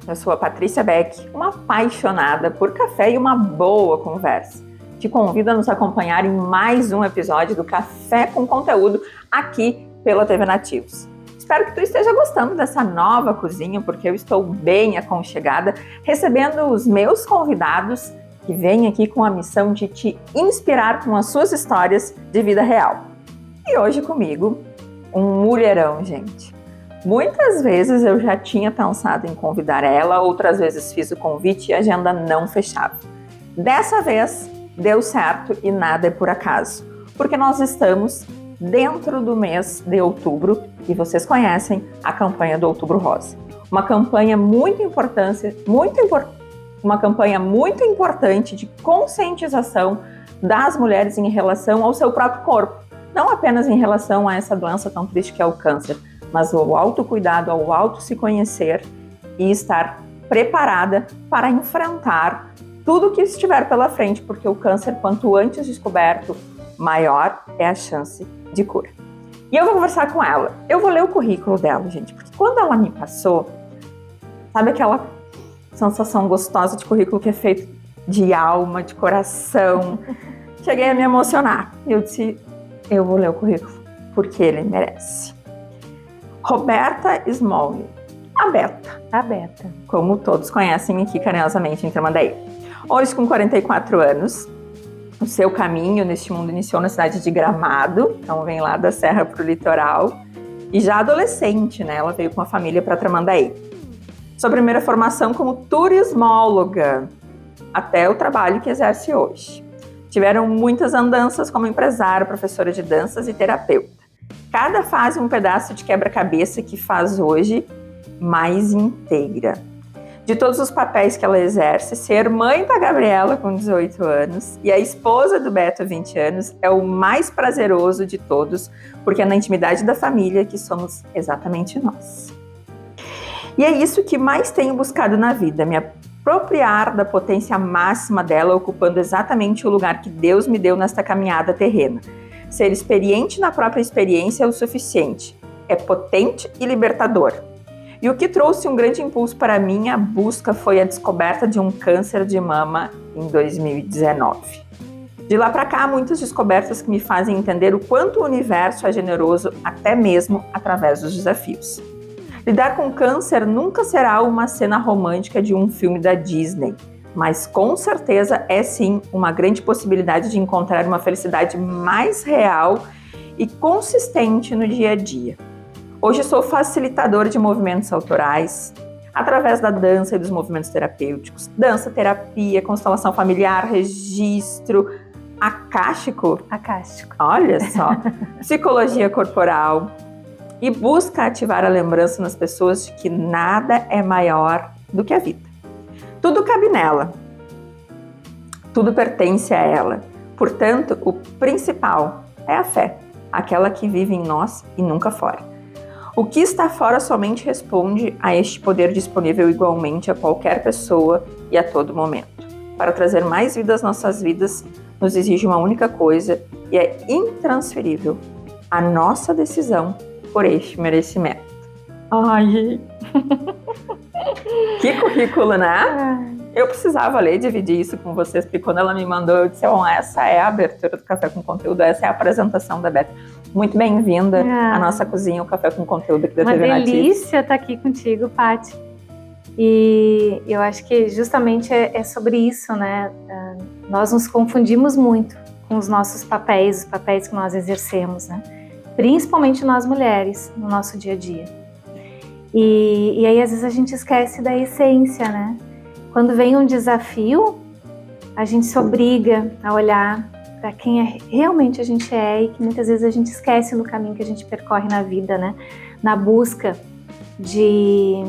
eu sou a Patrícia Beck, uma apaixonada por café e uma boa conversa. Te convido a nos acompanhar em mais um episódio do Café com Conteúdo aqui pela TV Nativos. Espero que tu esteja gostando dessa nova cozinha, porque eu estou bem aconchegada, recebendo os meus convidados que vêm aqui com a missão de te inspirar com as suas histórias de vida real. E hoje comigo, um mulherão, gente. Muitas vezes eu já tinha pensado em convidar ela, outras vezes fiz o convite e a agenda não fechava. Dessa vez, deu certo e nada é por acaso, porque nós estamos dentro do mês de outubro e vocês conhecem a campanha do Outubro Rosa. Uma campanha muito importante de conscientização das mulheres em relação ao seu próprio corpo, não apenas em relação a essa doença tão triste que é o câncer, mas ao autocuidado, ao auto se conhecer e estar preparada para enfrentar tudo que estiver pela frente, porque o câncer, quanto antes descoberto, maior é a chance de cura. E eu vou conversar com ela. Eu vou ler o currículo dela, gente, porque quando ela me passou, sabe aquela sensação gostosa de currículo que é feito de alma, de coração? Cheguei a me emocionar. Eu disse, eu vou ler o currículo, porque ele merece. Roberta Smalley, a Beta, como todos conhecem aqui carinhosamente em Tramandaí. Hoje com 44 anos, o seu caminho neste mundo iniciou na cidade de Gramado, então vem lá da serra para o litoral, e já adolescente, né, ela veio com a família para Tramandaí. Sua primeira formação como turismóloga, até o trabalho que exerce hoje. Tiveram muitas andanças como empresária, professora de danças e terapeuta. Cada fase um pedaço de quebra-cabeça que faz hoje mais inteira. De todos os papéis que ela exerce, ser mãe da Gabriela com 18 anos e a esposa do Beto 20 anos é o mais prazeroso de todos, porque é na intimidade da família que somos exatamente nós. E é isso que mais tenho buscado na vida, me apropriar da potência máxima dela, ocupando exatamente o lugar que Deus me deu nesta caminhada terrena. Ser experiente na própria experiência é o suficiente. É potente e libertador. E o que trouxe um grande impulso para minha busca foi a descoberta de um câncer de mama em 2019. De lá para cá, muitas descobertas que me fazem entender o quanto o universo é generoso, até mesmo através dos desafios. Lidar com câncer nunca será uma cena romântica de um filme da Disney, mas com certeza é sim uma grande possibilidade de encontrar uma felicidade mais real e consistente no dia a dia. Hoje sou facilitadora de movimentos autorais, através da dança e dos movimentos terapêuticos, dança, terapia, constelação familiar, registro, acástico, olha só, psicologia corporal e busca ativar a lembrança nas pessoas de que nada é maior do que a vida. Tudo cabe nela, tudo pertence a ela. Portanto, o principal é a fé, aquela que vive em nós e nunca fora. O que está fora somente responde a este poder disponível igualmente a qualquer pessoa e a todo momento. Para trazer mais vida às nossas vidas, nos exige uma única coisa e é intransferível: a nossa decisão por este merecimento. Ai, gente. Que currículo, né? Eu precisava ler e dividir isso com vocês, porque quando ela me mandou, eu disse, essa é a abertura do Café com Conteúdo, essa é a apresentação da Beta. Muito bem-vinda à nossa cozinha, o Café com Conteúdo aqui da TV Nativos. Uma delícia estar aqui contigo, Paty. E eu acho que justamente é sobre isso, né? Nós nos confundimos muito com os nossos papéis, os papéis que nós exercemos, né? Principalmente nós mulheres, no nosso dia a dia. E aí, às vezes, a gente esquece da essência, né? Quando vem um desafio, a gente se obriga a olhar para quem realmente a gente é e que muitas vezes a gente esquece no caminho que a gente percorre na vida, né? Na busca de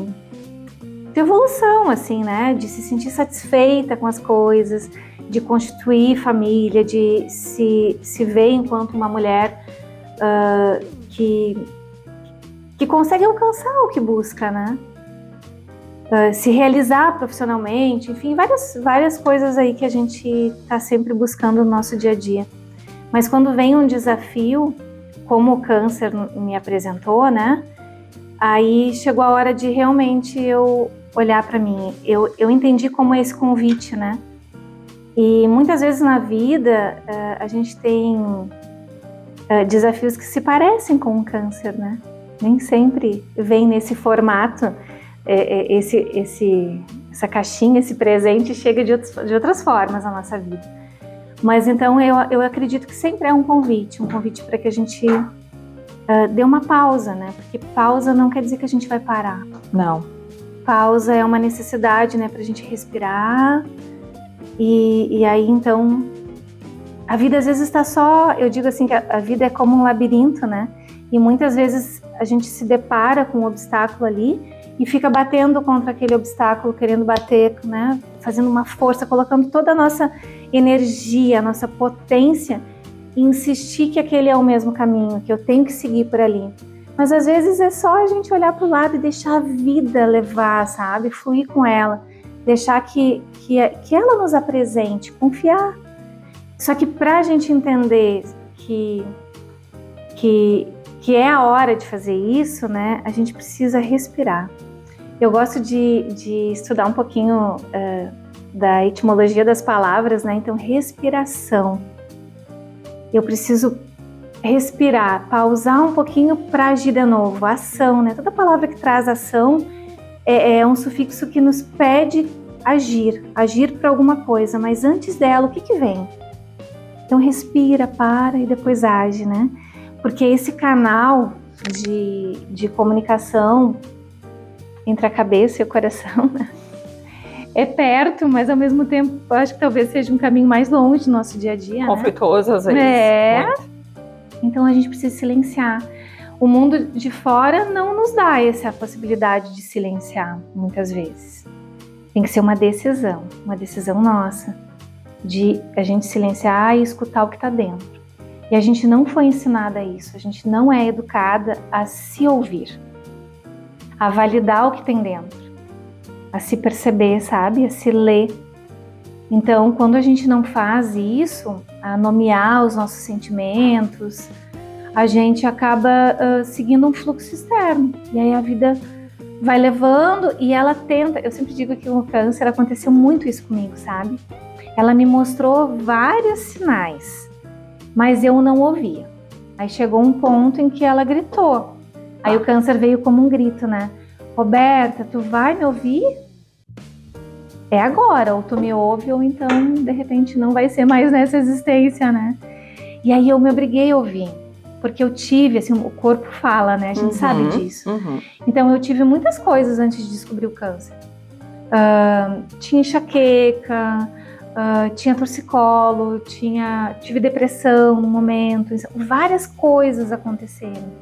evolução, assim, né? De se sentir satisfeita com as coisas, de constituir família, de se ver enquanto uma mulher que consegue alcançar o que busca, né? Se realizar profissionalmente, enfim, várias coisas aí que a gente está sempre buscando no nosso dia a dia. Mas quando vem um desafio, como o câncer me apresentou, né? Aí chegou a hora de realmente eu olhar para mim. Eu entendi como esse convite, né? E muitas vezes na vida a gente tem desafios que se parecem com o câncer, né? Nem sempre vem nesse formato, essa caixinha, esse presente chega de outras formas na nossa vida. Mas então eu acredito que sempre é um convite para que a gente dê uma pausa, né? Porque pausa não quer dizer que a gente vai parar. Não. Pausa é uma necessidade, né? Para a gente respirar. E aí então a vida às vezes está só, eu digo assim que a vida é como um labirinto, né? E muitas vezes a gente se depara com um obstáculo ali e fica batendo contra aquele obstáculo, querendo bater, né? Fazendo uma força, colocando toda a nossa energia, a nossa potência e insistir que aquele é o mesmo caminho, que eu tenho que seguir por ali. Mas às vezes é só a gente olhar para o lado e deixar a vida levar, sabe? Fluir com ela, deixar que ela nos apresente, confiar. Só que para a gente entender que é a hora de fazer isso, né? A gente precisa respirar. Eu gosto de estudar um pouquinho da etimologia das palavras, né? Então, respiração. Eu preciso respirar, pausar um pouquinho para agir de novo. Ação, né? Toda palavra que traz ação é um sufixo que nos pede agir para alguma coisa. Mas antes dela, o que vem? Então, respira, para e depois age, né? Porque esse canal de comunicação entre a cabeça e o coração, né? É perto, mas ao mesmo tempo eu acho que talvez seja um caminho mais longe do nosso dia a dia. Conflituoso, às vezes. Muito. Então a gente precisa silenciar. O mundo de fora não nos dá essa possibilidade de silenciar, muitas vezes. Tem que ser uma decisão nossa, de a gente silenciar e escutar o que está dentro. E a gente não foi ensinada a isso, a gente não é educada a se ouvir, a validar o que tem dentro, a se perceber, sabe? A se ler. Então, quando a gente não faz isso, a nomear os nossos sentimentos, a gente acaba seguindo um fluxo externo. E aí a vida vai levando e ela tenta... Eu sempre digo que no câncer aconteceu muito isso comigo, sabe? Ela me mostrou vários sinais, mas eu não ouvia. Aí chegou um ponto em que ela gritou. Aí o câncer veio como um grito, né? Roberta, tu vai me ouvir? É agora, ou tu me ouve, ou então, de repente, não vai ser mais nessa existência, né? E aí eu me obriguei a ouvir, porque eu tive, assim, o corpo fala, né? A gente sabe disso. Então eu tive muitas coisas antes de descobrir o câncer. Tinha enxaqueca, tinha torcicolo, tive depressão no momento, várias coisas aconteceram.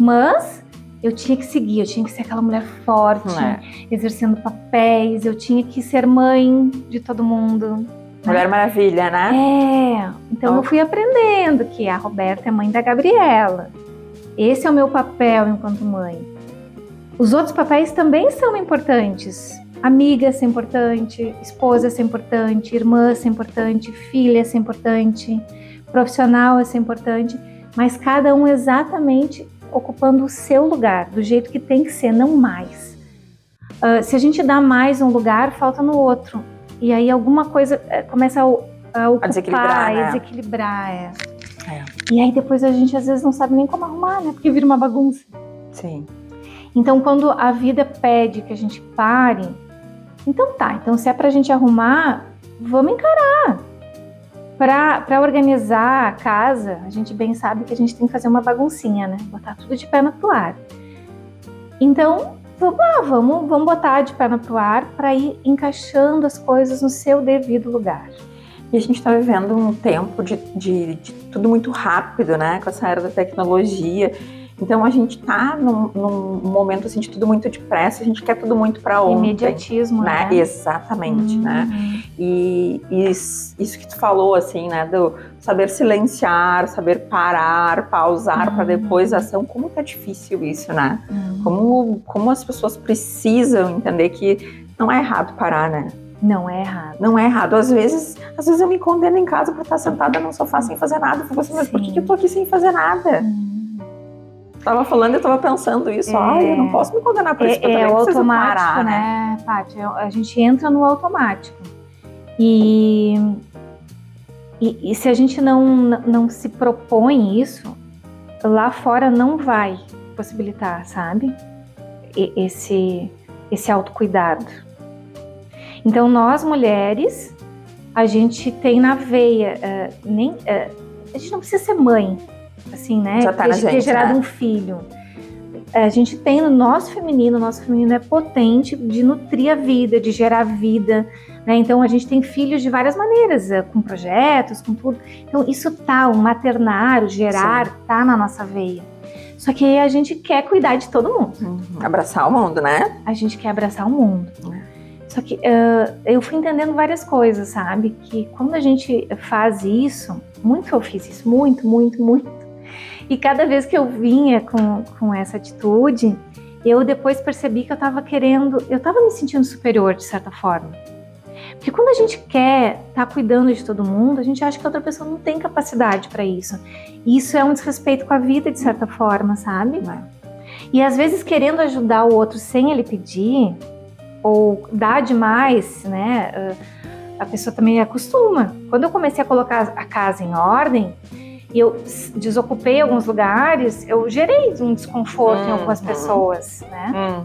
Mas eu tinha que seguir, eu tinha que ser aquela mulher forte, exercendo papéis, eu tinha que ser mãe de todo mundo. Mulher Maravilha, né? Então eu fui aprendendo que a Roberta é mãe da Gabriela. Esse é o meu papel enquanto mãe. Os outros papéis também são importantes. Amiga ser importante, esposa ser importante, irmã ser importante, filha ser importante, profissional ser importante, mas cada um exatamente ocupando o seu lugar, do jeito que tem que ser, não mais. Se a gente dá mais um lugar, falta no outro. E aí alguma coisa começa a ocupar, a desequilibrar. E aí depois a gente às vezes não sabe nem como arrumar, né? Porque vira uma bagunça. Sim. Então quando a vida pede que a gente pare, então se é pra gente arrumar, vamos encarar. Para organizar a casa, a gente bem sabe que a gente tem que fazer uma baguncinha, né? Botar tudo de perna pro ar. Então, vamos botar de perna pro ar para ir encaixando as coisas no seu devido lugar. E a gente está vivendo um tempo de tudo muito rápido, né? Com essa era da tecnologia. Então a gente tá num momento assim de tudo muito depressa, a gente quer tudo muito para ontem. Imediatismo, né? Exatamente, né? E isso que tu falou, assim, né? Do saber silenciar, saber parar, pausar para depois a ação, como que é difícil isso, né? Como as pessoas precisam entender que não é errado parar, né? Não é errado. Não é errado. Às vezes eu me condeno em casa por estar sentada num sofá sem fazer nada. Eu falo assim, mas por que eu tô aqui sem fazer nada? Tava falando, eu tava pensando isso. Eu não posso me condenar por isso. É o automático, parar, né, Paty? A gente entra no automático. E se a gente não se propõe isso, lá fora não vai possibilitar, sabe? Esse autocuidado. Então, nós mulheres, a gente tem na veia, a gente não precisa ser mãe, assim, né? Já tá na gente, ter gerado né? um filho. A gente tem no nosso feminino é potente de nutrir a vida, de gerar vida, né? Então a gente tem filhos de várias maneiras, com projetos, com tudo. Então isso tá, o maternar, o gerar, sim, tá na nossa veia. Só que aí a gente quer cuidar de todo mundo. Abraçar o mundo, né? A gente quer abraçar o mundo. Só que eu fui entendendo várias coisas, sabe? Que quando a gente faz isso, eu fiz isso, muito. E cada vez que eu vinha com essa atitude, eu depois percebi que eu estava me sentindo superior de certa forma. Porque quando a gente quer estar cuidando de todo mundo, a gente acha que a outra pessoa não tem capacidade para isso. E isso é um desrespeito com a vida de certa forma, sabe? E às vezes querendo ajudar o outro sem ele pedir, ou dar demais, né? A pessoa também acostuma. Quando eu comecei a colocar a casa em ordem, e eu desocupei alguns lugares, eu gerei um desconforto em algumas pessoas, né?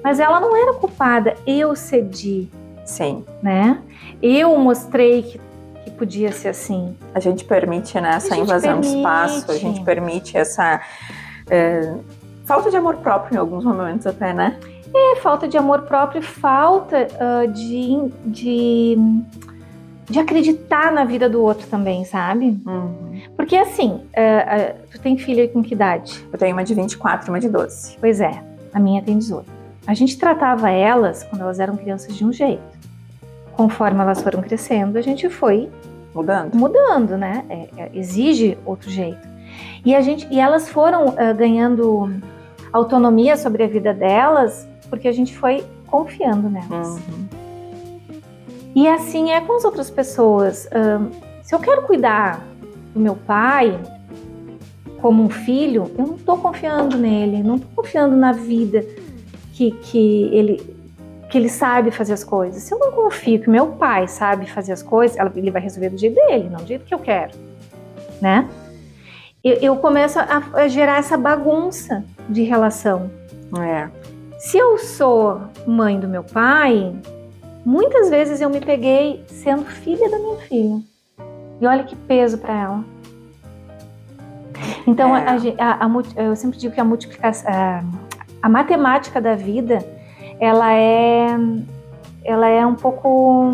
Mas ela não era culpada, eu cedi. Sim. Né? Eu mostrei que podia ser assim. A gente permite, né, essa invasão de espaço, a gente permite essa falta de amor próprio em alguns momentos até, né? Falta de amor próprio, falta de acreditar na vida do outro também, sabe? Porque assim, tu tem filha com que idade? Eu tenho uma de 24 e uma de 12. Pois é, a minha tem 18. A gente tratava elas, quando elas eram crianças, de um jeito. Conforme elas foram crescendo, a gente foi mudando, né? Exige outro jeito. E elas foram ganhando autonomia sobre a vida delas, porque a gente foi confiando nelas. E assim é com as outras pessoas. Se eu quero cuidar do meu pai como um filho, eu não estou confiando nele, não estou confiando na vida que ele sabe fazer as coisas. Se eu não confio que meu pai sabe fazer as coisas, ele vai resolver do jeito dele, não do jeito que eu quero, né? Eu começo a gerar essa bagunça de relação. Se eu sou mãe do meu pai, muitas vezes eu me peguei sendo filha da minha filha. E olha que peso para ela. Então, eu sempre digo que a matemática da vida, ela é um pouco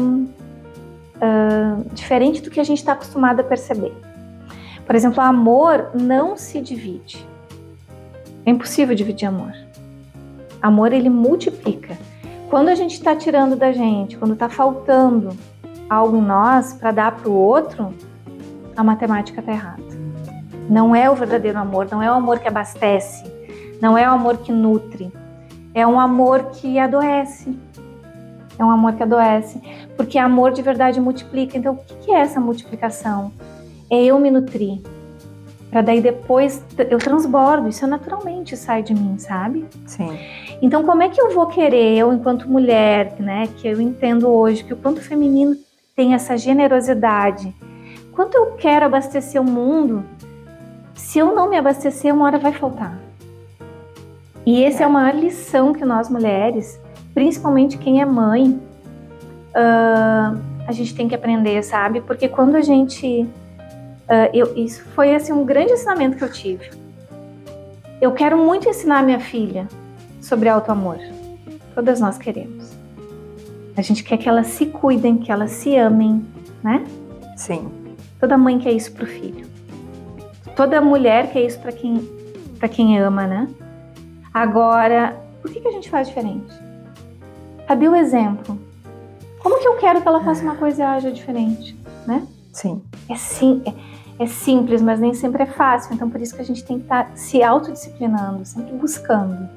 diferente do que a gente está acostumado a perceber. Por exemplo, o amor não se divide. É impossível dividir amor. Amor, ele multiplica. Quando a gente está tirando da gente, quando está faltando algo em nós para dar para o outro, a matemática está errada. Não é o verdadeiro amor, não é o amor que abastece, não é o amor que nutre, é um amor que adoece. É um amor que adoece, porque amor de verdade multiplica. Então, o que é essa multiplicação? É eu me nutrir, para daí depois eu transbordo, isso naturalmente sai de mim, sabe? Sim. Então, como é que eu vou querer, eu enquanto mulher, né, que eu entendo hoje que o quanto feminino tem essa generosidade, quanto eu quero abastecer o mundo, se eu não me abastecer, uma hora vai faltar. E essa é a maior lição que nós mulheres, principalmente quem é mãe, a gente tem que aprender, sabe? Porque quando a gente... isso foi assim, um grande ensinamento que eu tive. Eu quero muito ensinar minha filha sobre auto-amor. Todas nós queremos. A gente quer que elas se cuidem, que elas se amem, né? Sim. Toda mãe quer isso pro filho. Toda mulher quer isso para quem ama, né? Agora, por que a gente faz diferente? Sabe o exemplo? Como que eu quero que ela faça uma coisa e haja diferente, né? Sim. É simples, mas nem sempre é fácil. Então, por isso que a gente tem que estar se autodisciplinando, sempre buscando.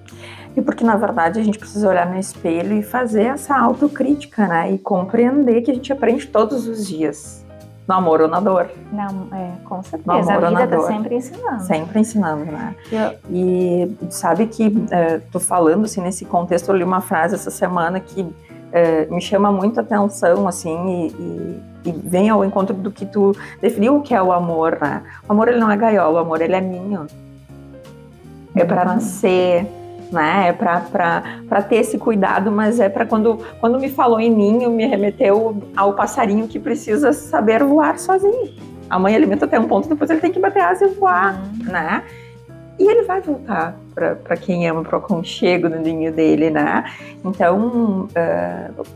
E porque, na verdade, a gente precisa olhar no espelho e fazer essa autocrítica, né? E compreender que a gente aprende todos os dias. No amor ou na dor. Não, com No certeza. amor A ou na vida tá dor. sempre ensinando. Sempre ensinando, né? E sabe que tu falando assim nesse contexto, eu li uma frase essa semana que me chama muito a atenção, assim, e vem ao encontro do que tu definiu o que é o amor, né? O amor, ele não é gaiola, o amor, ele é ninho. É para nascer, né? É para ter esse cuidado, mas é para quando me falou em ninho, me remeteu ao passarinho que precisa saber voar sozinho. A mãe alimenta até um ponto, depois ele tem que bater asa e voar, né? E ele vai voltar para quem ama, para o aconchego no ninho dele, né? Então,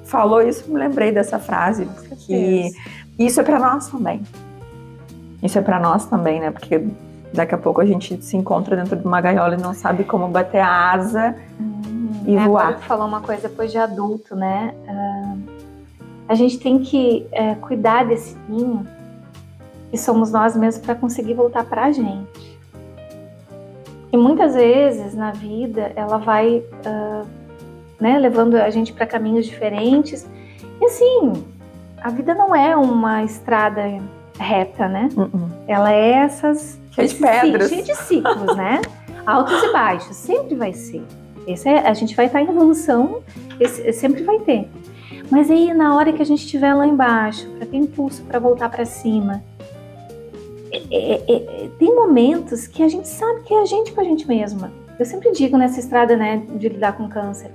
falou isso, me lembrei dessa frase, que isso é para nós também. Isso é para nós também, né? Porque daqui a pouco a gente se encontra dentro de uma gaiola e não sabe como bater a asa e voar. Agora tu falou uma coisa depois de adulto, né? A gente tem que cuidar desse ninho, que somos nós mesmos, para conseguir voltar para a gente. E muitas vezes na vida ela vai levando a gente para caminhos diferentes. E assim, a vida não é uma estrada reta, né? Ela é essas... Cheia de pedras. Cheia de ciclos, né? Altos e baixos, sempre vai ser. A gente vai estar em evolução, sempre vai ter. Mas aí na hora que a gente estiver lá embaixo, para ter impulso para voltar para cima, tem momentos que a gente sabe que é a gente com a gente mesma. Eu sempre digo nessa estrada, né, de lidar com câncer,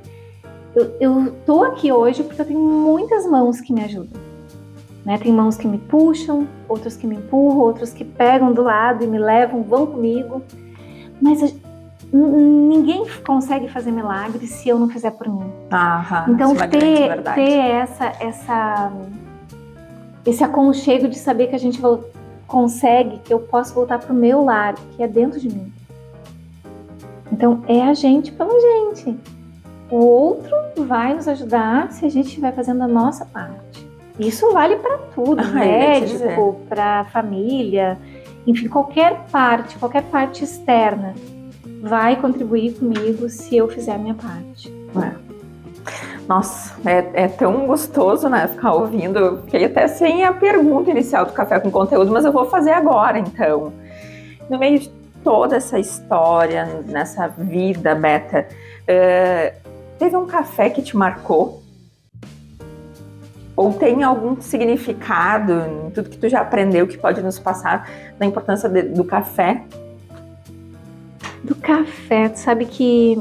eu tô aqui hoje porque eu tenho muitas mãos que me ajudam, né? Tem mãos que me puxam, outras que me empurram, outros que pegam do lado e me levam, vão comigo, mas ninguém consegue fazer milagre se eu não fizer por mim. Então ter esse aconchego de saber que a gente consegue, que eu posso voltar para o meu lar, que é dentro de mim. Então é a gente pela gente. O outro vai nos ajudar se a gente estiver fazendo a nossa parte. Isso vale para tudo, médico, para família, enfim, qualquer parte externa vai contribuir comigo se eu fizer a minha parte. Nossa, é tão gostoso, né, ficar ouvindo. Eu fiquei até sem a pergunta inicial do Café com Conteúdo, mas eu vou fazer agora, então. No meio de toda essa história, nessa vida, Beta, teve um café que te marcou? Ou tem algum significado em tudo que tu já aprendeu que pode nos passar da importância do café? Do café, tu sabe que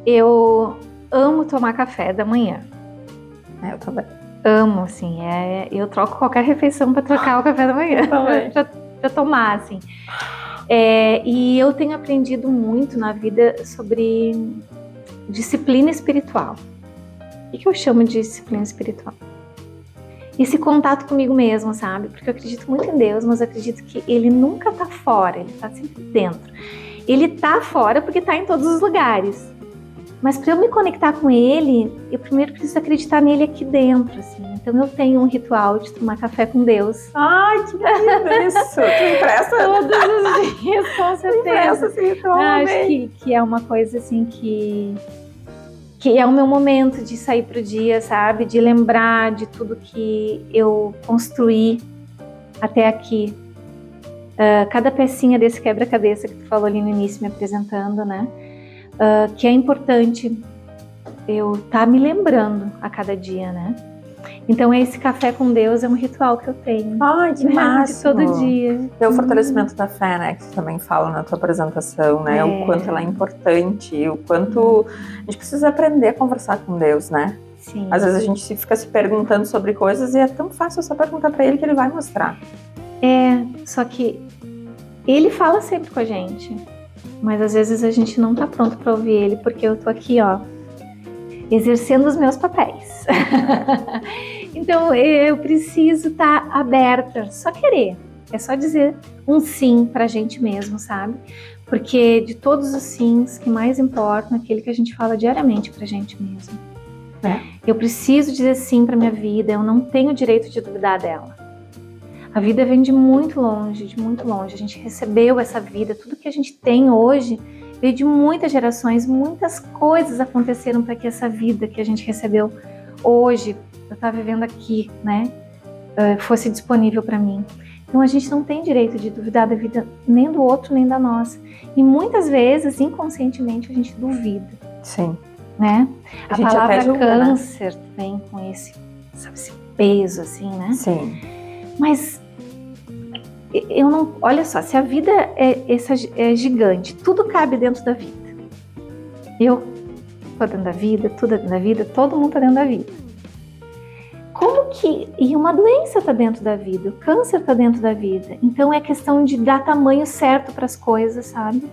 eu amo tomar café da manhã. Eu também. Amo, assim, eu troco qualquer refeição para trocar o café da manhã, para tomar, assim. E eu tenho aprendido muito na vida sobre disciplina espiritual. O que eu chamo de disciplina espiritual? Esse contato comigo mesmo, sabe? Porque eu acredito muito em Deus, mas eu acredito que Ele nunca tá fora, Ele tá sempre dentro. Ele tá fora porque tá em todos os lugares. Mas para eu me conectar com Ele, eu primeiro preciso acreditar nele aqui dentro, assim. Então eu tenho um ritual de tomar café com Deus. Ai, que lindo isso! Tu empresta? Todos os dias, com certeza. Empresta esse ritual, acho que é uma coisa assim que é o meu momento de sair pro dia, sabe? De lembrar de tudo que eu construí até aqui. Cada pecinha desse quebra-cabeça que tu falou ali no início, me apresentando, né? Que é importante eu estar me lembrando a cada dia, né? Então esse café com Deus é um ritual que eu tenho. Ai, que máximo! Todo dia. É o fortalecimento da fé, né? Que tu também fala na tua apresentação, né? O quanto ela é importante, o quanto a gente precisa aprender a conversar com Deus, né? Sim. Às vezes a gente fica se perguntando sobre coisas e é tão fácil só perguntar pra Ele que Ele vai mostrar. Só que Ele fala sempre com a gente, mas às vezes a gente não tá pronto pra ouvir Ele, porque eu tô aqui, ó, exercendo os meus papéis. Então eu preciso estar aberta, só querer. É só dizer um sim pra gente mesmo, sabe? Porque de todos os sims, que mais importam é aquele que a gente fala diariamente pra gente mesmo. Eu preciso dizer sim pra minha vida, eu não tenho o direito de duvidar dela. A vida vem de muito longe, de muito longe. A gente recebeu essa vida, tudo que a gente tem hoje veio de muitas gerações, muitas coisas aconteceram para que essa vida que a gente recebeu hoje, eu estou vivendo aqui, né? fosse disponível para mim. Então a gente não tem direito de duvidar da vida nem do outro, nem da nossa. E muitas vezes, inconscientemente, a gente duvida. Sim. Né? A gente palavra até julga, câncer vem com esse peso, assim, né? Sim. Mas eu não... Olha só, se a vida é gigante, tudo cabe dentro da vida. Eu tô dentro da vida, tudo é dentro da vida, todo mundo tá dentro da vida. Como que... E uma doença tá dentro da vida, o câncer tá dentro da vida. Então é questão de dar tamanho certo para as coisas, sabe?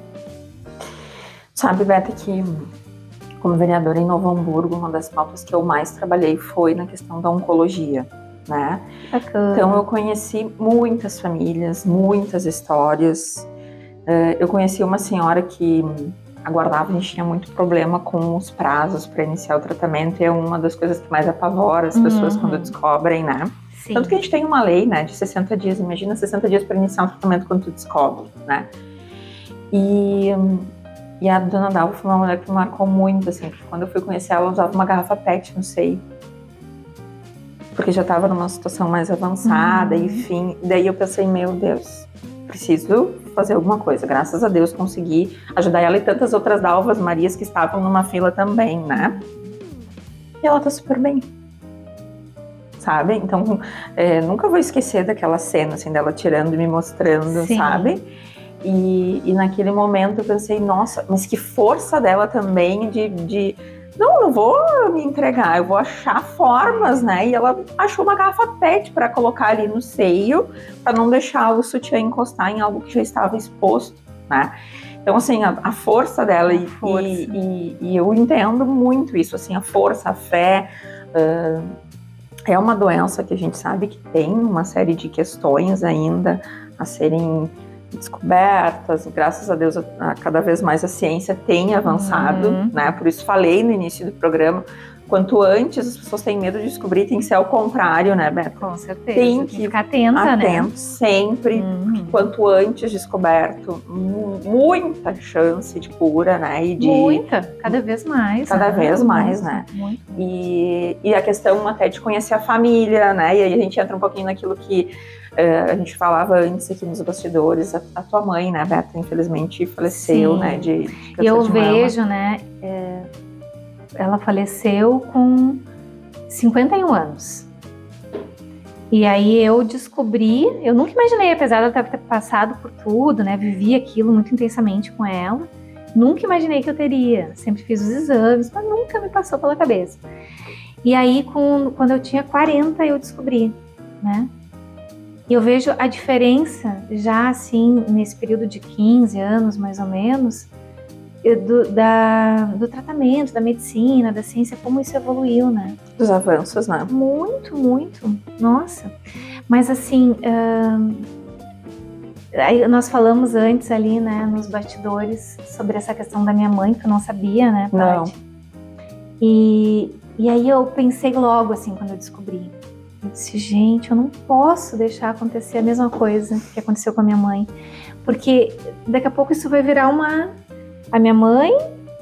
Sabe, Beta, que como vereadora em Novo Hamburgo, uma das pautas que eu mais trabalhei foi na questão da oncologia, né? Bacana. Então eu conheci muitas famílias, muitas histórias. Eu conheci uma senhora que aguardava, a gente tinha muito problema com os prazos para iniciar o tratamento, e é uma das coisas que mais apavora as pessoas quando descobrem, né? Sim. Tanto que a gente tem uma lei, né, de 60 dias, imagina 60 dias para iniciar um tratamento quando tu descobre, né? E a dona Dalva foi uma mulher que me marcou muito, assim, porque quando eu fui conhecer ela usava uma garrafa PET no seio. Porque já estava numa situação mais avançada, enfim. Daí eu pensei, meu Deus, preciso fazer alguma coisa. Graças a Deus consegui ajudar ela e tantas outras Dalvas Marias que estavam numa fila também, né? E ela tá super bem. Sabe? Então, nunca vou esquecer daquela cena, assim, dela tirando e me mostrando, Sim. sabe? E naquele momento eu pensei, nossa, mas que força dela também de não vou me entregar, eu vou achar formas, né? E ela achou uma garrafa PET para colocar ali no seio, para não deixar o sutiã encostar em algo que já estava exposto, né? Então, assim, a força dela, e eu entendo muito isso, assim, a força, a fé. É uma doença que a gente sabe que tem uma série de questões ainda a serem descobertas, graças a Deus, cada vez mais a ciência tem avançado, né? Por isso falei no início do programa, quanto antes as pessoas têm medo de descobrir, tem que ser ao contrário, né, Beta? Com certeza. Tem que ficar atenta, né? Sempre, porque quanto antes descoberto, muita chance de cura, né? E muita, cada vez mais. Cada vez mais, né? Muito. E a questão até de conhecer a família, né? E aí a gente entra um pouquinho naquilo que a gente falava antes aqui nos bastidores, a tua mãe, né, Beta, infelizmente faleceu, né, de câncer eu de mama. vejo, né, ela faleceu com 51 anos. E aí eu descobri, eu nunca imaginei, apesar de ela ter passado por tudo, né, vivi aquilo muito intensamente com ela, nunca imaginei que eu teria, sempre fiz os exames, mas nunca me passou pela cabeça. E aí, quando eu tinha 40, eu descobri, né. E eu vejo a diferença já assim, nesse período de 15 anos, mais ou menos, do tratamento, da medicina, da ciência, como isso evoluiu, né? Dos avanços, né? Muito, muito. Nossa. Mas assim, aí nós falamos antes ali, né, nos bastidores, sobre essa questão da minha mãe, que eu não sabia, né, Paty? Não. E aí eu pensei logo, assim, quando eu descobri. Eu disse, gente, eu não posso deixar acontecer a mesma coisa que aconteceu com a minha mãe. Porque daqui a pouco isso vai virar a minha mãe,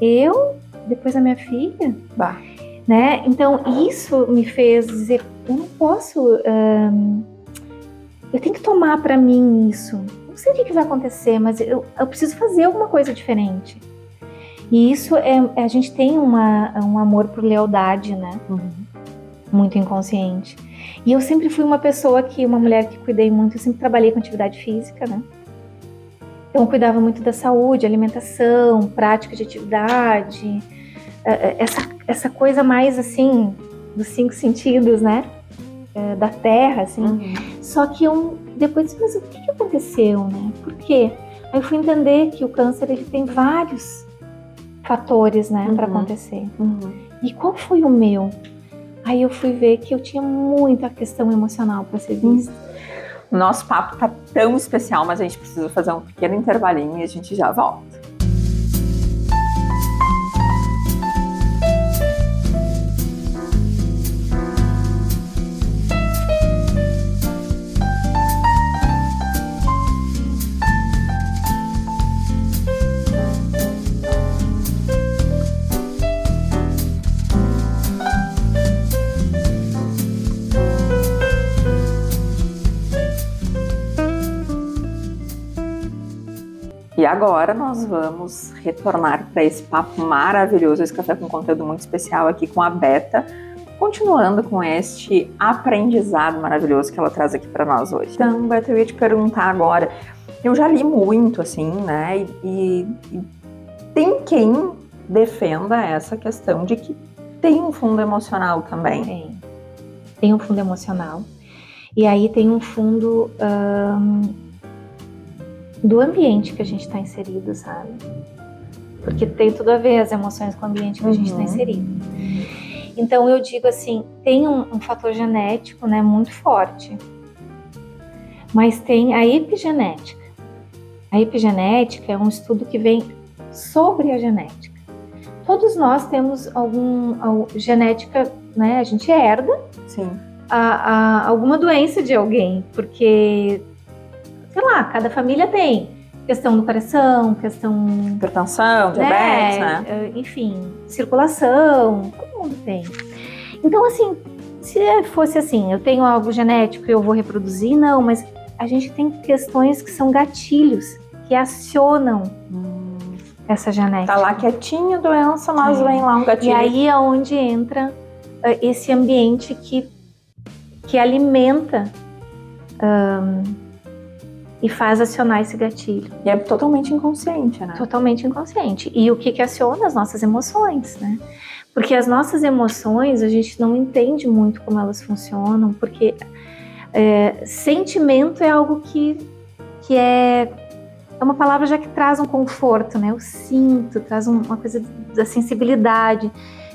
eu, depois a minha filha. Bah. Né? Então, isso me fez dizer, eu não posso... eu tenho que tomar pra mim isso. Não sei o que vai acontecer, mas eu preciso fazer alguma coisa diferente. E isso a gente tem um amor por lealdade, né? Muito inconsciente. E eu sempre fui uma mulher que cuidei muito, eu sempre trabalhei com atividade física, né? Então eu cuidava muito da saúde, alimentação, prática de atividade, essa coisa mais assim, dos 5 sentidos, né? Da terra, assim. Só que eu depois disse, mas o que aconteceu, né? Por quê? Aí eu fui entender que o câncer, ele tem vários fatores, né, para acontecer. E qual foi o meu? Aí eu fui ver que eu tinha muita questão emocional para ser vista. O nosso papo tá tão especial, mas a gente precisa fazer um pequeno intervalinho e a gente já volta. agora nós vamos retornar para esse papo maravilhoso, esse café com conteúdo muito especial aqui com a Beta, continuando com este aprendizado maravilhoso que ela traz aqui para nós hoje. Então, Beta, eu ia te perguntar agora, eu já li muito, assim, né, e tem quem defenda essa questão de que tem um fundo emocional também. Tem um fundo emocional, e aí tem um fundo do ambiente que a gente está inserido, sabe? Porque tem tudo a ver as emoções com o ambiente que a gente está inserido. Então eu digo assim, tem um fator genético, né, muito forte, mas tem a epigenética. A epigenética é um estudo que vem sobre a genética. Todos nós temos alguma genética, né? A gente herda. Sim. Alguma doença de alguém, porque, sei lá, cada família tem questão do coração, questão... hipertensão, diabetes, né? Enfim, circulação, todo mundo tem. Então, assim, se fosse assim, eu tenho algo genético e eu vou reproduzir, não, mas a gente tem questões que são gatilhos, que acionam essa genética. Tá lá quietinha a doença, mas vem lá um gatilho. E aí é onde entra esse ambiente que alimenta e faz acionar esse gatilho. E é totalmente inconsciente, né? Totalmente inconsciente. E o que aciona? As nossas emoções, né? Porque as nossas emoções, a gente não entende muito como elas funcionam, porque sentimento é algo que é uma palavra já que traz um conforto, né? Eu sinto, traz uma coisa da sensibilidade.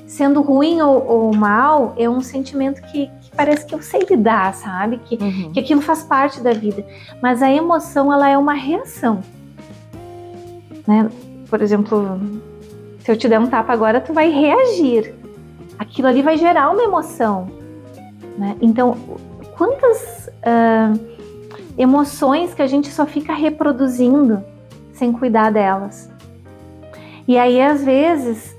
Sendo ruim ou mal, é um sentimento que parece que eu sei lidar, sabe? Que aquilo faz parte da vida. Mas a emoção, ela é uma reação, né? Por exemplo, se eu te der um tapa agora, tu vai reagir. Aquilo ali vai gerar uma emoção, né? Então, quantas emoções que a gente só fica reproduzindo sem cuidar delas? E aí, às vezes,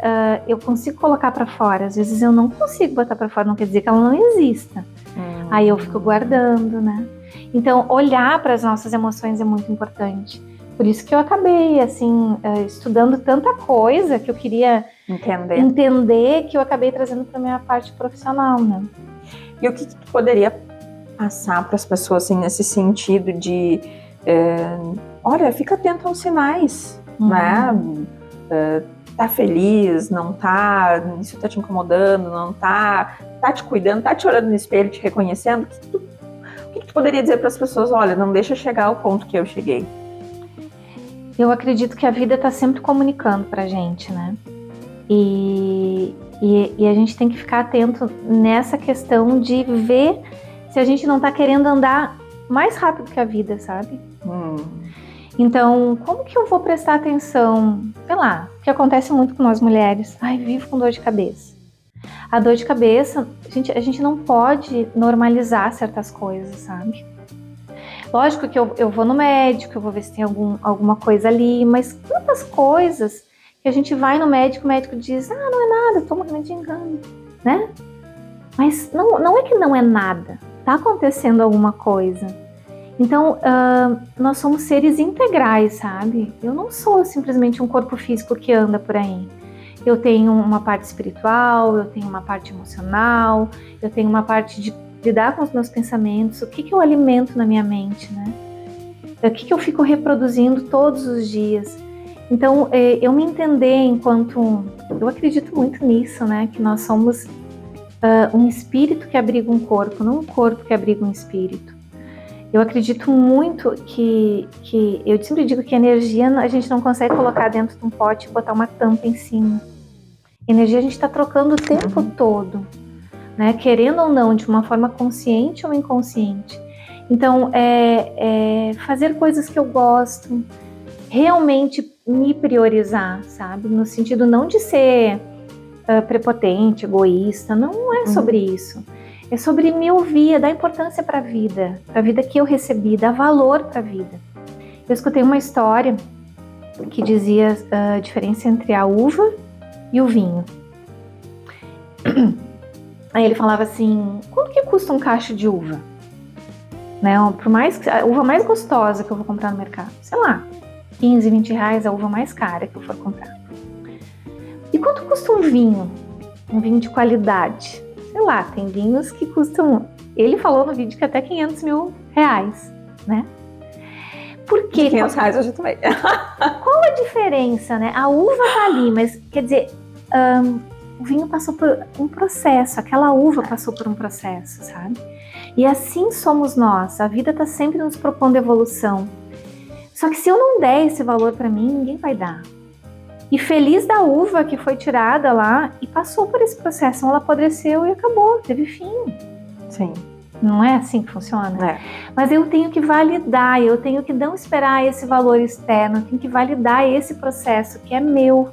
eu consigo colocar para fora, às vezes eu não consigo botar para fora, não quer dizer que ela não exista. Aí eu fico guardando, né? Então, olhar para as nossas emoções é muito importante. Por isso que eu acabei, assim, estudando tanta coisa que eu queria entender que eu acabei trazendo para minha parte profissional, né? E o que tu poderia passar para as pessoas, assim, nesse sentido de, olha, fica atento aos sinais, né? Tá feliz, não tá, isso tá te incomodando, não tá te cuidando, tá te olhando no espelho, te reconhecendo. O que tu poderia dizer para as pessoas? Olha, não deixa chegar ao ponto que eu cheguei. Eu acredito que a vida tá sempre comunicando pra gente, né? E a gente tem que ficar atento nessa questão de ver se a gente não tá querendo andar mais rápido que a vida, sabe? Então, como que eu vou prestar atenção? Sei lá, o que acontece muito com nós mulheres. Ai, vivo com dor de cabeça. A dor de cabeça, a gente não pode normalizar certas coisas, sabe? Lógico que eu vou no médico, eu vou ver se tem alguma coisa ali, mas quantas coisas que a gente vai no médico, o médico diz, não é nada, toma remédio de engano, né? Mas não é que não é nada, tá acontecendo alguma coisa. Então, nós somos seres integrais, sabe? Eu não sou simplesmente um corpo físico que anda por aí. Eu tenho uma parte espiritual, eu tenho uma parte emocional, eu tenho uma parte de lidar com os meus pensamentos, o que eu alimento na minha mente, né? O que eu fico reproduzindo todos os dias. Então, eu me entender enquanto... Eu acredito muito nisso, né? Que nós somos um espírito que abriga um corpo, não um corpo que abriga um espírito. Eu acredito muito que eu sempre digo que a energia a gente não consegue colocar dentro de um pote e botar uma tampa em cima. Energia a gente está trocando o tempo todo, né? Querendo ou não, de uma forma consciente ou inconsciente. Então, fazer coisas que eu gosto, realmente me priorizar, sabe? No sentido não de ser prepotente, egoísta, não é sobre isso. É sobre me ouvir, dar importância para a vida que eu recebi, dar valor para a vida. Eu escutei uma história que dizia a diferença entre a uva e o vinho. Aí ele falava assim, quanto que custa um cacho de uva? Né? A uva mais gostosa que eu vou comprar no mercado, sei lá, 15, 20 reais a uva mais cara que eu for comprar. E quanto custa um vinho? Um vinho de qualidade? Sei lá, tem vinhos que custam... Ele falou no vídeo que até 500 mil reais, né? Por quê? 500 reais eu já tomei. Qual a diferença, né? A uva tá ali, mas quer dizer, o vinho passou por um processo, aquela uva passou por um processo, sabe? E assim somos nós, a vida tá sempre nos propondo evolução. Só que se eu não der esse valor para mim, ninguém vai dar. E feliz da uva que foi tirada lá e passou por esse processo, ela apodreceu e acabou, teve fim. Sim. Não é assim que funciona? É. Mas eu tenho que validar, eu tenho que não esperar esse valor externo, eu tenho que validar esse processo que é meu.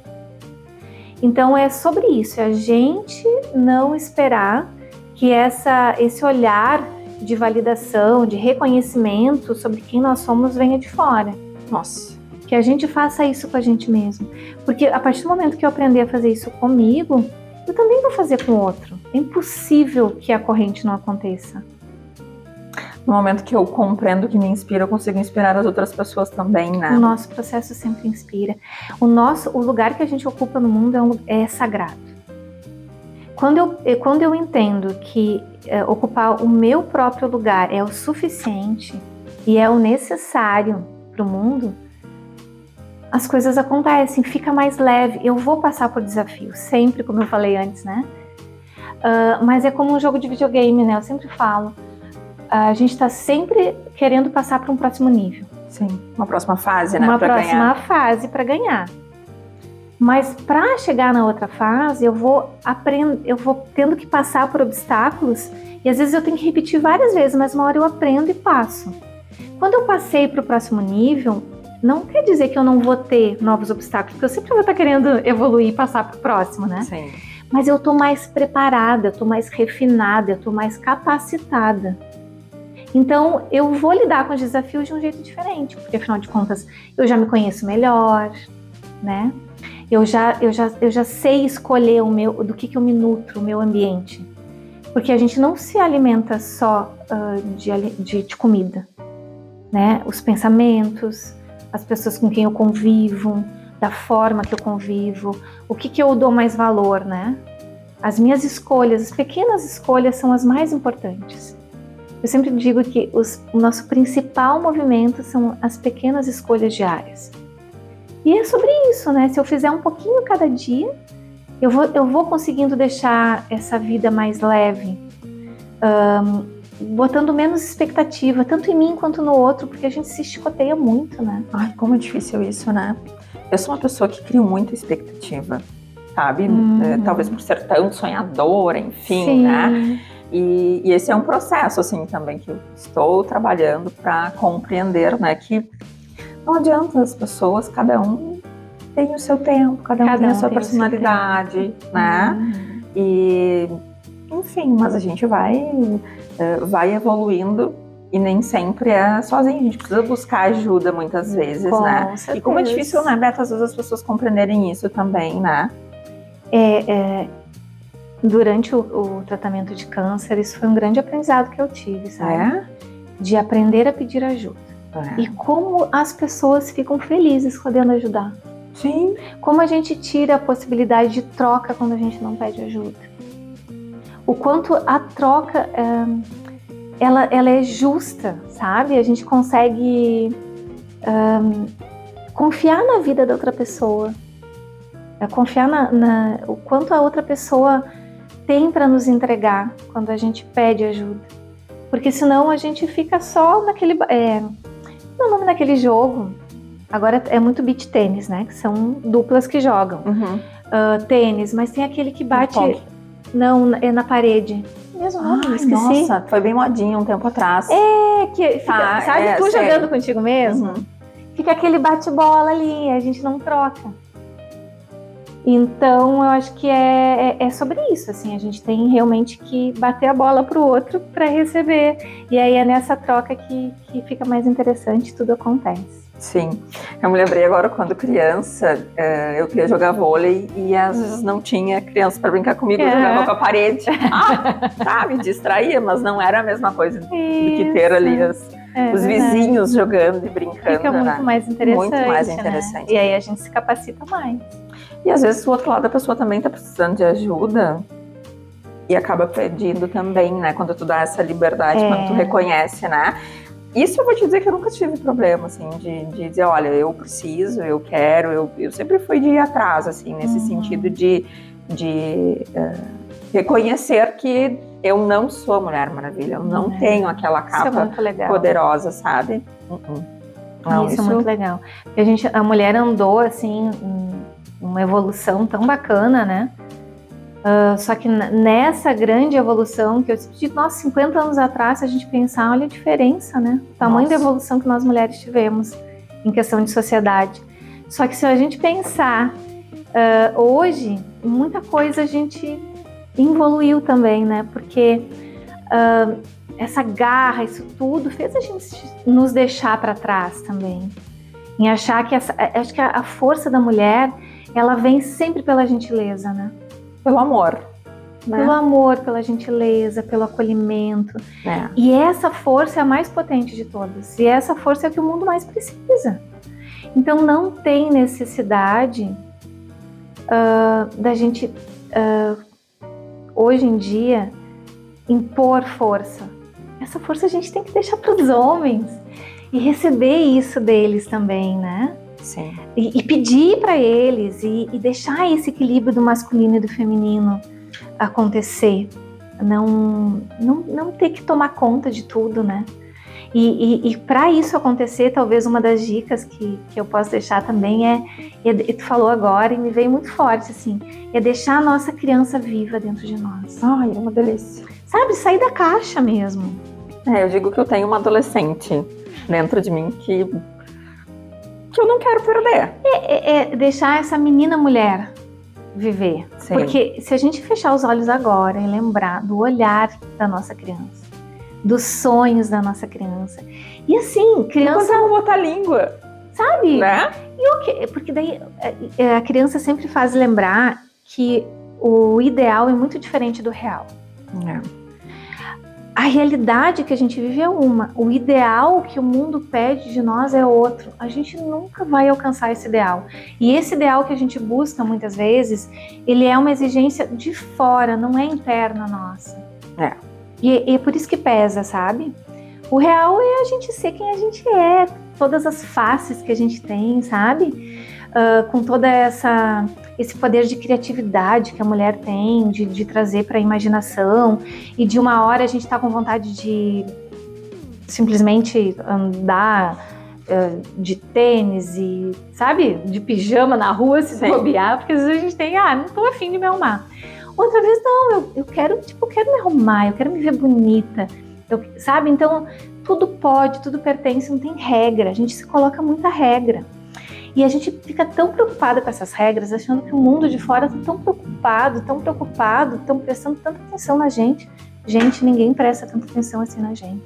Então é sobre isso, é a gente não esperar que esse olhar de validação, de reconhecimento sobre quem nós somos venha de fora. Nossa. Que a gente faça isso com a gente mesmo. Porque a partir do momento que eu aprender a fazer isso comigo, eu também vou fazer com o outro. É impossível que a corrente não aconteça. No momento que eu compreendo o que me inspira, eu consigo inspirar as outras pessoas também, né? O nosso processo sempre inspira. O lugar que a gente ocupa no mundo é sagrado. Quando eu entendo que ocupar o meu próprio lugar é o suficiente e é o necessário para o mundo, as coisas acontecem, fica mais leve. Eu vou passar por desafios, sempre, como eu falei antes, né? Mas é como um jogo de videogame, né? Eu sempre falo. A gente está sempre querendo passar para um próximo nível. Sim, uma próxima fase, né? Uma próxima fase para ganhar. Mas para chegar na outra fase, eu vou tendo que passar por obstáculos e às vezes eu tenho que repetir várias vezes, mas uma hora eu aprendo e passo. Quando eu passei para o próximo nível, não quer dizer que eu não vou ter novos obstáculos, porque eu sempre vou estar querendo evoluir e passar para o próximo, né? Sim. Mas eu estou mais preparada, eu estou mais refinada, eu estou mais capacitada. Então, eu vou lidar com os desafios de um jeito diferente, porque afinal de contas, eu já me conheço melhor, né? Eu já sei escolher do que eu me nutro, o meu ambiente. Porque a gente não se alimenta só de comida, né? Os pensamentos, as pessoas com quem eu convivo, da forma que eu convivo, o que eu dou mais valor, né? As minhas escolhas, as pequenas escolhas são as mais importantes. Eu sempre digo que o nosso principal movimento são as pequenas escolhas diárias. E é sobre isso, né? Se eu fizer um pouquinho cada dia, eu vou conseguindo deixar essa vida mais leve, botando menos expectativa, tanto em mim quanto no outro, porque a gente se chicoteia muito, né? Ai, como é difícil isso, né? Eu sou uma pessoa que cria muita expectativa, sabe? Talvez por ser tão sonhadora, enfim, Sim. né? E esse é um processo, assim, também que eu estou trabalhando para compreender, né? Que não adianta as pessoas, cada um tem o seu tempo, cada um tem a sua personalidade, né? E, enfim, mas a gente vai evoluindo e nem sempre é sozinho. A gente precisa buscar ajuda muitas vezes, né? Certeza. E como é difícil, né, Beto, às vezes as pessoas compreenderem isso também, né? Durante o tratamento de câncer, isso foi um grande aprendizado que eu tive, sabe? De aprender a pedir ajuda. E como as pessoas ficam felizes podendo ajudar. Sim. Como a gente tira a possibilidade de troca quando a gente não pede ajuda. O quanto a troca, ela é justa, sabe? A gente consegue confiar na vida da outra pessoa. Confiar o quanto a outra pessoa tem para nos entregar quando a gente pede ajuda. Porque senão a gente fica só naquele... Qual é o nome daquele jogo? Agora é muito beach tênis, né? Que são duplas que jogam. Tênis, mas tem aquele que bate... Não, é na parede. Mesmo nome, esqueci. Nossa, foi bem modinha um tempo atrás. Que fica, sabe, tu jogando contigo mesmo? Fica aquele bate-bola ali, a gente não troca. Então, eu acho que é sobre isso, assim, a gente tem realmente que bater a bola pro outro para receber. E aí é nessa troca que fica mais interessante, tudo acontece. Sim, eu me lembrei agora quando criança, eu queria jogar vôlei e às vezes não tinha criança para brincar comigo, eu jogava com a parede. Me distraía, mas não era a mesma coisa do que ter ali os vizinhos jogando e brincando. Fica muito mais interessante. Muito mais interessante. Né? E aí a gente se capacita mais. E às vezes do outro lado a pessoa também está precisando de ajuda e acaba pedindo também, né? Quando tu dá essa liberdade, quando tu reconhece, né? Isso eu vou te dizer que eu nunca tive problema, assim, de dizer, olha, eu preciso, eu quero, eu sempre fui de ir atrás, assim, nesse sentido de reconhecer que eu não sou a Mulher Maravilha, eu não tenho aquela capa poderosa, sabe? Não, isso é muito legal. Porque a mulher andou, assim, uma evolução tão bacana, né? Só que nessa grande evolução, que eu digo, nossa, 50 anos atrás, se a gente pensar, olha a diferença, né? O tamanho da evolução que nós mulheres tivemos em questão de sociedade. Só que se a gente pensar, hoje, muita coisa a gente evoluiu também, né? Porque essa garra, isso tudo, fez a gente nos deixar para trás também. Em achar que acho que a força da mulher, ela vem sempre pela gentileza, né? Pelo amor. Né? Pelo amor, pela gentileza, pelo acolhimento. E essa força é a mais potente de todas. E essa força é o que o mundo mais precisa. Então não tem necessidade da gente, hoje em dia, impor força. Essa força a gente tem que deixar para os homens. E receber isso deles também, né? Sim. E pedir para eles e deixar esse equilíbrio do masculino e do feminino acontecer, não ter que tomar conta de tudo, né? E para isso acontecer, talvez uma das dicas que eu posso deixar também tu falou agora e me veio muito forte, assim, é deixar a nossa criança viva dentro de nós. Ai, é uma delícia. Sabe, sair da caixa mesmo. Eu digo que eu tenho uma adolescente dentro de mim que eu não quero perder. Deixar essa menina mulher viver. Sim. Porque se a gente fechar os olhos agora e lembrar do olhar da nossa criança, dos sonhos da nossa criança, e assim, criança... Não botar língua. Sabe? Né? E o quê? Porque daí a criança sempre faz lembrar que o ideal é muito diferente do real. A realidade que a gente vive é uma, o ideal que o mundo pede de nós é outro. A gente nunca vai alcançar esse ideal. E esse ideal que a gente busca muitas vezes, ele é uma exigência de fora, não é interna nossa. E é por isso que pesa, sabe? O real é a gente ser quem a gente é, todas as faces que a gente tem, sabe? Com toda esse poder de criatividade que a mulher tem, de trazer para a imaginação, e de uma hora a gente tá com vontade de simplesmente andar de tênis e, sabe, de pijama na rua, se bobear, porque às vezes a gente tem, não tô afim de me arrumar. Outra vez, não, eu quero me arrumar, eu quero me ver bonita, sabe? Então, tudo pode, tudo pertence, não tem regra, a gente se coloca muita regra. E a gente fica tão preocupada com essas regras, achando que o mundo de fora está tão preocupado, estão prestando tanta atenção na gente. Gente, ninguém presta tanta atenção assim na gente.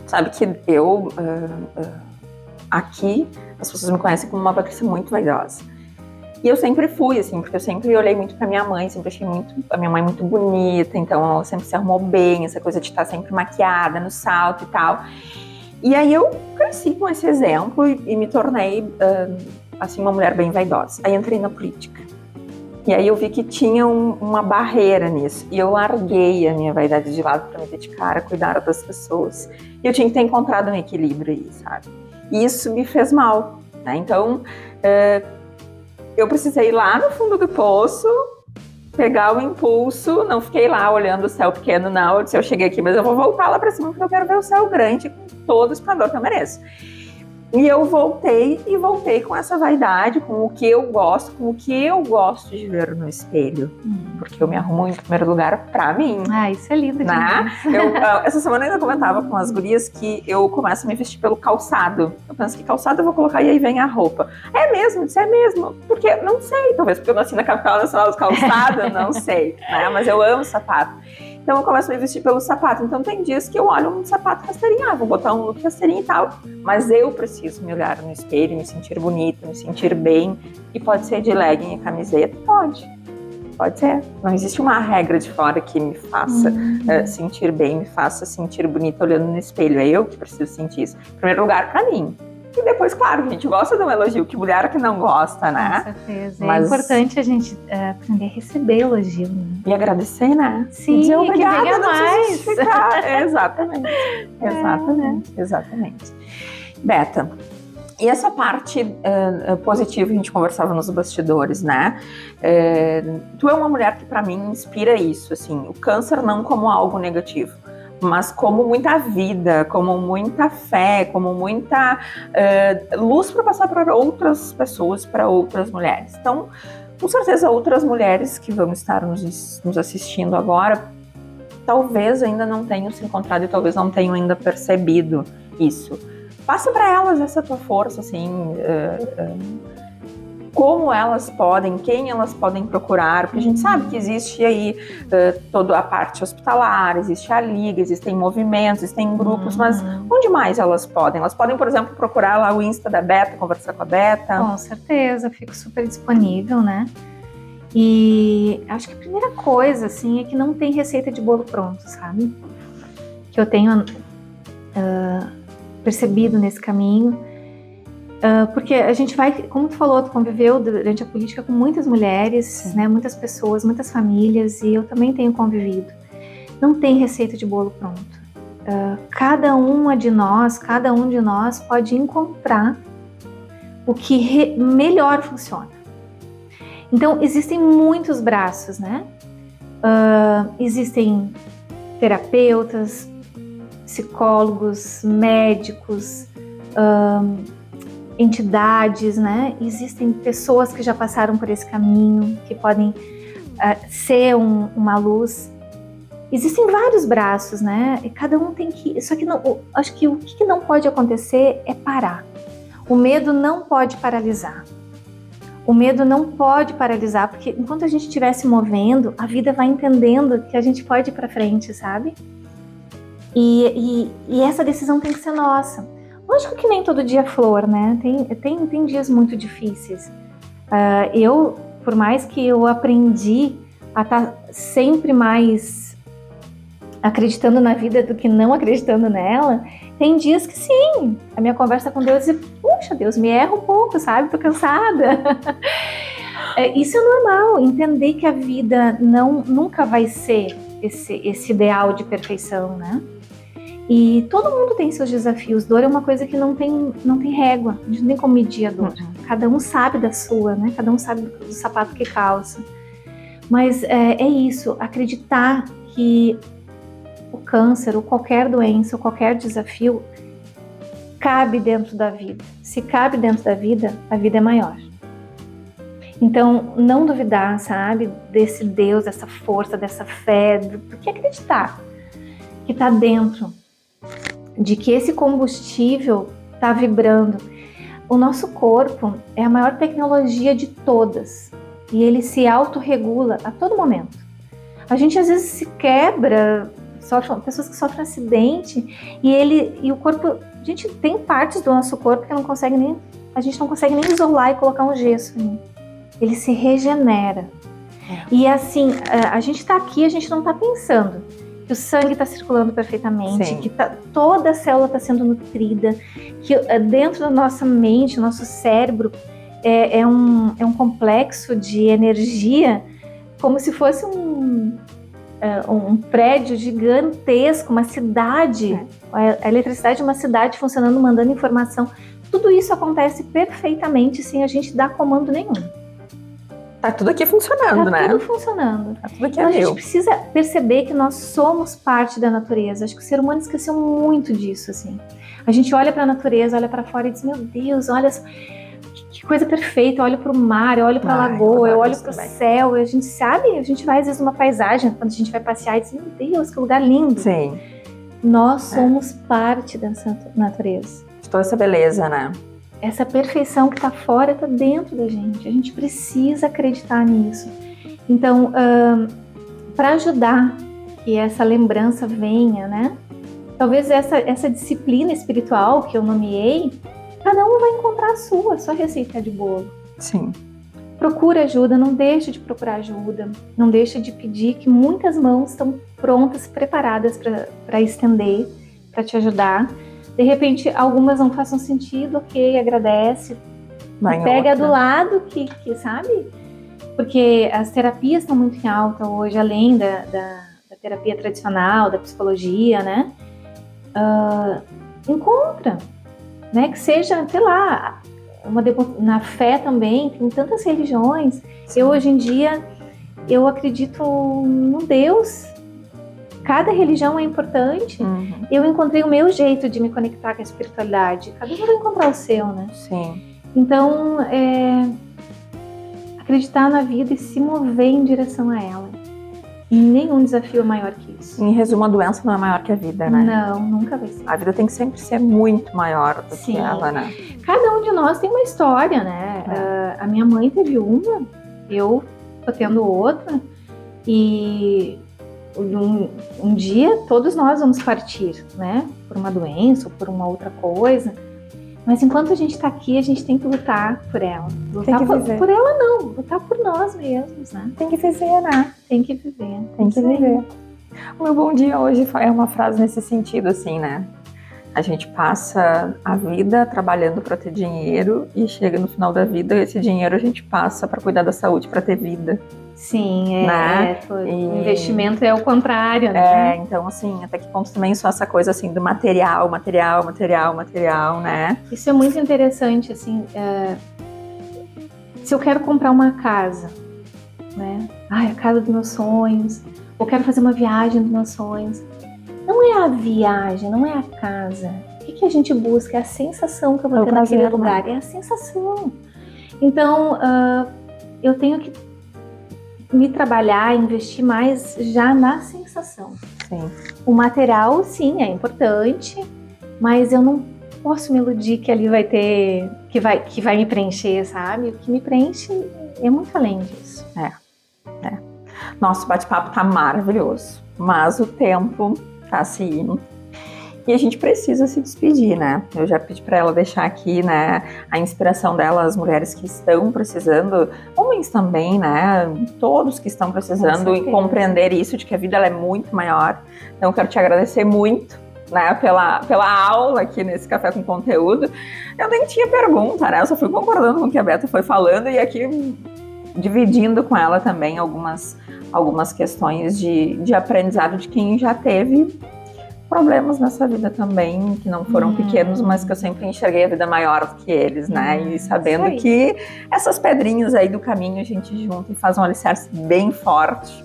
Sabe que eu, aqui, as pessoas me conhecem como uma Patrícia muito vaidosa. E eu sempre fui, assim, porque eu sempre olhei muito pra minha mãe, sempre achei a minha mãe muito bonita, então ela sempre se arrumou bem, essa coisa de estar sempre maquiada, no salto e tal. E aí eu cresci com esse exemplo e me tornei, assim, uma mulher bem vaidosa. Aí entrei na política. E aí eu vi que tinha uma barreira nisso. E eu larguei a minha vaidade de lado para me dedicar a cuidar das pessoas. E eu tinha que ter encontrado um equilíbrio aí, sabe? E isso me fez mal, né? Então, eu precisei ir lá no fundo do poço, pegar o impulso, não fiquei lá olhando o céu pequeno, não. Eu disse, eu cheguei aqui, mas eu vou voltar lá para cima porque eu quero ver o céu grande com todo o esplendor que eu mereço. E eu voltei com essa vaidade, com o que eu gosto, de ver no espelho. Porque eu me arrumo em primeiro lugar pra mim. Isso é lindo, né? Essa semana eu ainda comentava com as gurias que eu começo a me vestir pelo calçado. Eu penso que calçado eu vou colocar e aí vem a roupa. É mesmo? Isso é mesmo? Porque, não sei, talvez porque eu nasci na capital nacional dos calçados, não sei, né? Mas eu amo sapato. Então eu começo a me vestir pelo sapato. Então tem dias que eu olho um sapato rasteirinho, vou botar um look rasteirinho e tal. Mas eu preciso me olhar no espelho, me sentir bonita, me sentir bem. E pode ser de legging e camiseta? Pode. Pode ser. Não existe uma regra de fora que me faça sentir bem, me faça sentir bonita olhando no espelho. É eu que preciso sentir isso. Em primeiro lugar, pra mim. E depois, claro, a gente gosta de um elogio. Que mulher que não gosta, né? Com certeza. Mas... é importante a gente aprender a receber elogio, né? E agradecer, né? Sim, dizer obrigada, que venha mais. Exatamente. Exatamente. Beta, e essa parte positiva que a gente conversava nos bastidores, né? Tu é uma mulher que, para mim, inspira isso, assim, o câncer não como algo negativo, mas como muita vida, como muita fé, como muita luz para passar para outras pessoas, para outras mulheres. Então, com certeza, outras mulheres que vão estar nos assistindo agora, talvez ainda não tenham se encontrado e talvez não tenham ainda percebido isso. Passa para elas essa tua força, assim, como elas podem, quem elas podem procurar, porque a gente sabe que existe aí toda a parte hospitalar, existe a liga, existem movimentos, existem grupos, mas onde mais elas podem? Elas podem, por exemplo, procurar lá o Insta da Beta, conversar com a Beta? Com certeza, fico super disponível, né? E acho que a primeira coisa, assim, é que não tem receita de bolo pronto, sabe? Que eu tenho percebido nesse caminho, porque a gente vai, como tu falou, tu conviveu durante a política com muitas mulheres, né, muitas pessoas, muitas famílias, e eu também tenho convivido. Não tem receita de bolo pronto. Cada um de nós pode encontrar o que melhor funciona. Então, existem muitos braços, né? Existem terapeutas, psicólogos, médicos, entidades, né? Existem pessoas que já passaram por esse caminho, que podem ser uma luz. Existem vários braços, né? E cada um tem que... Só que não, acho que o que não pode acontecer é parar. O medo não pode paralisar. O medo não pode paralisar, porque enquanto a gente estiver se movendo, a vida vai entendendo que a gente pode ir para frente, sabe? E essa decisão tem que ser nossa. Lógico que nem todo dia é flor, né? Tem dias muito difíceis. Eu, por mais que eu aprendi a estar sempre mais acreditando na vida do que não acreditando nela, tem dias que sim, a minha conversa com Deus é, puxa, Deus, me erra um pouco, sabe? Tô cansada. Isso é normal, entender que a vida nunca vai ser esse ideal de perfeição, né? E todo mundo tem seus desafios. Dor é uma coisa que não tem régua, a gente não tem como medir a dor. Cada um sabe da sua, né? Cada um sabe do sapato que calça. Mas é isso, acreditar que o câncer, ou qualquer doença, ou qualquer desafio, cabe dentro da vida. Se cabe dentro da vida, a vida é maior. Então, não duvidar, sabe, desse Deus, dessa força, dessa fé, do que acreditar que está dentro, de que esse combustível está vibrando. O nosso corpo é a maior tecnologia de todas e ele se autorregula a todo momento. A gente às vezes se quebra, pessoas que sofrem acidente e o corpo, a gente tem partes do nosso corpo que a gente não consegue nem isolar e colocar um gesso, né? Ele se regenera. E assim, a gente está aqui, a gente não está pensando que o sangue está circulando perfeitamente, Sim. que toda a célula está sendo nutrida, que dentro da nossa mente, nosso cérebro é um complexo de energia, como se fosse um prédio gigantesco, uma cidade, a eletricidade de uma cidade funcionando, mandando informação. Tudo isso acontece perfeitamente sem a gente dar comando nenhum. Tá tudo aqui funcionando, né? Tá tudo funcionando. Tá tudo aqui então, a gente precisa perceber que nós somos parte da natureza. Acho que o ser humano esqueceu muito disso, assim. A gente olha para a natureza, olha para fora e diz, meu Deus, olha que coisa perfeita. Eu olho para o mar, eu olho para a lagoa, eu olho para o céu. A gente sabe, a gente vai às vezes numa paisagem, quando a gente vai passear e diz, meu Deus, que lugar lindo. Sim. Nós somos parte dessa natureza. De toda essa beleza, né? Essa perfeição que está fora está dentro da gente. A gente precisa acreditar nisso. Então, para ajudar que essa lembrança venha, né? Talvez essa disciplina espiritual que eu nomeei, cada um vai encontrar a sua receita de bolo. Sim. procura ajuda, não deixa de procurar ajuda, não deixa de pedir, que muitas mãos estão prontas, preparadas para estender, para te ajudar. De repente, algumas não façam sentido, ok, agradece, pega do lado que sabe? Porque as terapias estão muito em alta hoje, além da terapia tradicional, da psicologia, né? Encontra, né? Que seja, sei lá, na fé também, tem tantas religiões. Sim. Eu, hoje em dia, eu acredito no Deus. Cada religião é importante. Uhum. Eu encontrei o meu jeito de me conectar com a espiritualidade. Cada um vai encontrar o seu, né? Sim. Então, acreditar na vida e se mover em direção a ela. Nenhum desafio é maior que isso. Em resumo, a doença não é maior que a vida, né? Não, nunca vai ser. A vida tem que sempre ser muito maior do que ela, né? Cada um de nós tem uma história, né? A minha mãe teve uma, eu tô tendo outra, e um dia todos nós vamos partir, né? Por uma doença ou por uma outra coisa. Mas enquanto a gente tá aqui, a gente tem que lutar por ela. Lutar por ela não, lutar por nós mesmos, né? Tem que viver, né? Tem que viver. Tem que viver. O meu bom dia hoje é uma frase nesse sentido, assim, né? A gente passa a vida trabalhando para ter dinheiro e chega no final da vida, esse dinheiro a gente passa para cuidar da saúde, para ter vida. Sim, né? Investimento é o contrário, né? Então, assim, até que ponto também só essa coisa, assim, do material, né? Isso é muito interessante, assim, se eu quero comprar uma casa, né? A casa dos meus sonhos, ou quero fazer uma viagem dos meus sonhos, não é a viagem, não é a casa. O que a gente busca? É a sensação que eu vou ter naquele lugar, é a sensação. Então, eu tenho que me trabalhar, investir mais já na sensação. Sim. O material, sim, é importante, mas eu não posso me iludir que ali vai ter, que vai me preencher, sabe? O que me preenche é muito além disso. Nosso bate-papo tá maravilhoso, mas o tempo tá se indo. E a gente precisa se despedir, né? Eu já pedi para ela deixar aqui, né, a inspiração dela, as mulheres que estão precisando, homens também, né? Todos que estão precisando e compreender isso, de que a vida ela é muito maior. Então, eu quero te agradecer muito, né, pela aula aqui nesse Café com Conteúdo. Eu nem tinha pergunta, né? Eu só fui concordando com o que a Beta foi falando e aqui dividindo com ela também algumas questões de aprendizado de quem já teve problemas nessa vida também, que não foram pequenos, mas que eu sempre enxerguei a vida maior do que eles, né? E sabendo que essas pedrinhas aí do caminho a gente junta e faz um alicerce bem forte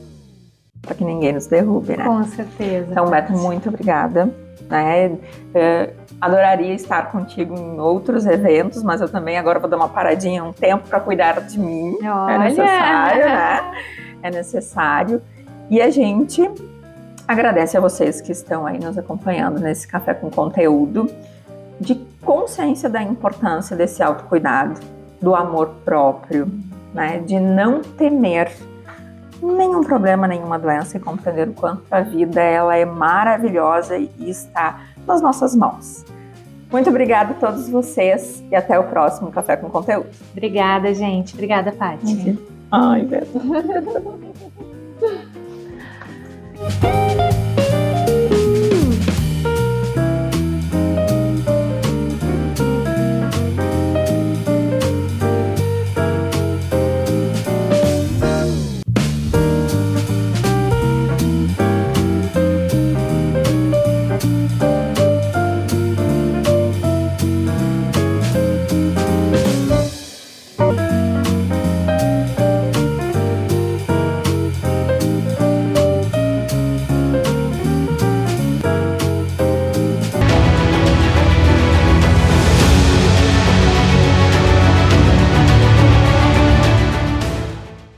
para que ninguém nos derrube, né? Com certeza. Então, Beta, muito obrigada, né? Adoraria estar contigo em outros eventos, mas eu também agora vou dar uma paradinha, um tempo para cuidar de mim. Olha. É necessário, né? É necessário. E a gente agradece a vocês que estão aí nos acompanhando nesse Café com Conteúdo, de consciência da importância desse autocuidado, do amor próprio, né? De não temer nenhum problema, nenhuma doença e compreender o quanto a vida ela é maravilhosa e está nas nossas mãos. Muito obrigada a todos vocês e até o próximo Café com Conteúdo. Obrigada, gente. Obrigada, Paty. Ai, Beto.